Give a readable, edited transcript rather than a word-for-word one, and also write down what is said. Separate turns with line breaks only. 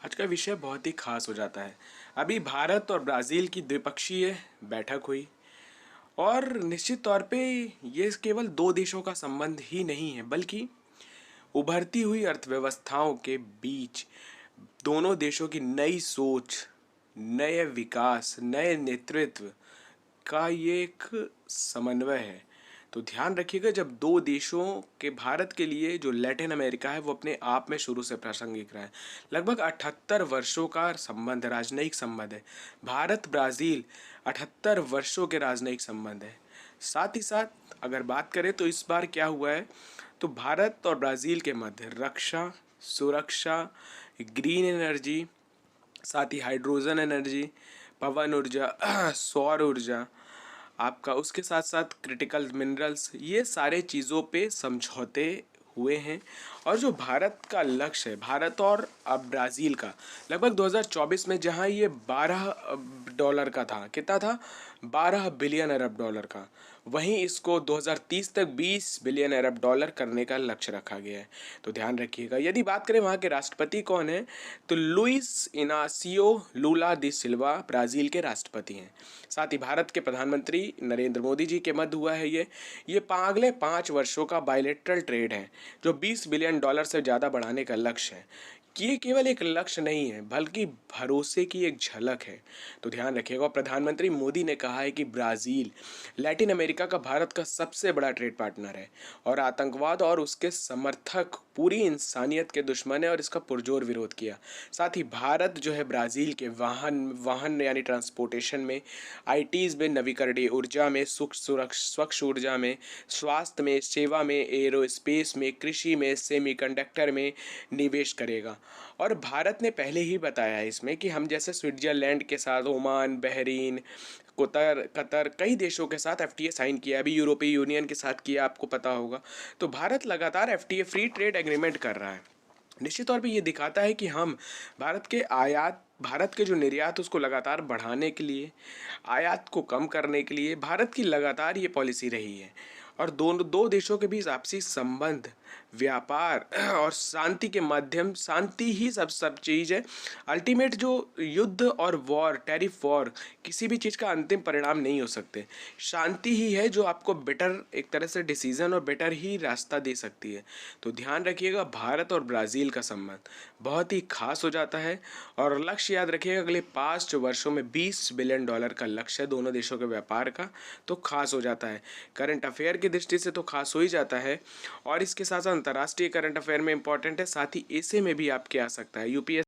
आज का विषय बहुत ही खास हो जाता है। अभी भारत और ब्राज़ील की द्विपक्षीय बैठक हुई और निश्चित तौर पे ये केवल दो देशों का संबंध ही नहीं है, बल्कि उभरती हुई अर्थव्यवस्थाओं के बीच दोनों देशों की नई सोच, नए विकास, नए नेतृत्व का ये एक समन्वय है। तो ध्यान रखिएगा, जब दो देशों के भारत के लिए जो लैटिन अमेरिका है वो अपने आप में शुरू से प्रासंगिक रहा है। लगभग 78 वर्षों का संबंध, राजनयिक संबंध है। भारत ब्राज़ील 78 वर्षों के राजनयिक संबंध है। साथ ही साथ अगर बात करें तो इस बार क्या हुआ है, तो भारत और ब्राज़ील के मध्य रक्षा, सुरक्षा, ग्रीन एनर्जी, साथ ही हाइड्रोजन एनर्जी, पवन ऊर्जा, सौर ऊर्जा, आपका उसके साथ साथ क्रिटिकल मिनरल्स, ये सारे चीज़ों पे समझौते हुए हैं। और जो भारत का लक्ष्य है, भारत और अब ब्राज़ील का, लगभग 2024 में जहां ये 12 डॉलर का था, कितना था, 12 बिलियन अरब डॉलर का, वहीं इसको 2030 तक 20 बिलियन अरब डॉलर करने का लक्ष्य रखा गया है। तो ध्यान रखिएगा। यदि बात करें वहाँ के राष्ट्रपति कौन है, तो लुइस इनासियो लूला दी सिल्वा ब्राज़ील के राष्ट्रपति हैं। साथ ही भारत के प्रधानमंत्री नरेंद्र मोदी जी के मध्य हुआ है ये अगले 5 वर्षों का बायलेटरल ट्रेड है, जो 20 बिलियन डॉलर से ज़्यादा बढ़ाने का लक्ष्य है। कि ये केवल एक लक्ष्य नहीं है, बल्कि भरोसे की एक झलक है। तो ध्यान रखिएगा। प्रधानमंत्री मोदी ने कहा है कि ब्राज़ील लैटिन अमेरिका का भारत का सबसे बड़ा ट्रेड पार्टनर है और आतंकवाद और उसके समर्थक पूरी इंसानियत के दुश्मन है और इसका पुरजोर विरोध किया। साथ ही भारत जो है ब्राज़ील के वाहन यानी ट्रांसपोर्टेशन में, आईटीज़ में, नवीकरणीय ऊर्जा में, स्वच्छ ऊर्जा में, स्वास्थ्य में, सेवा में, एरोस्पेस में, कृषि में, सेमीकंडक्टर में निवेश करेगा। और भारत ने पहले ही बताया है इसमें कि हम जैसे स्विट्जरलैंड के साथ, ओमान, बहरीन, कतर कई देशों के साथ एफटीए साइन किया, अभी यूरोपीय यूनियन के साथ किया, आपको पता होगा। तो भारत लगातार एफटीए फ्री ट्रेड एग्रीमेंट कर रहा है। निश्चित तौर पे ये दिखाता है कि हम भारत के जो निर्यात उसको लगातार बढ़ाने के लिए, आयात को कम करने के लिए भारत की लगातार ये पॉलिसी रही है। और दोनों दो देशों के बीच आपसी संबंध, व्यापार और शांति के माध्यम, शांति ही सब चीज़ है। अल्टीमेट जो युद्ध और वॉर, टैरिफ वॉर, किसी भी चीज़ का अंतिम परिणाम नहीं हो सकते। शांति ही है जो आपको बेटर एक तरह से डिसीजन और बेटर ही रास्ता दे सकती है। तो ध्यान रखिएगा, भारत और ब्राज़ील का संबंध बहुत ही खास हो जाता है। और लक्ष्य याद रखिएगा, अगले 5 वर्षों में 20 बिलियन डॉलर का लक्ष्य है दोनों देशों के व्यापार का। तो खास हो जाता है। करंट अफेयर की दृष्टि से तो खास हो ही जाता है। और इसके साथ साथ अंतर्राष्ट्रीय करंट अफेयर में इंपॉर्टेंट है, साथ ही ऐसे में भी आपके आ सकता है। यूपीएस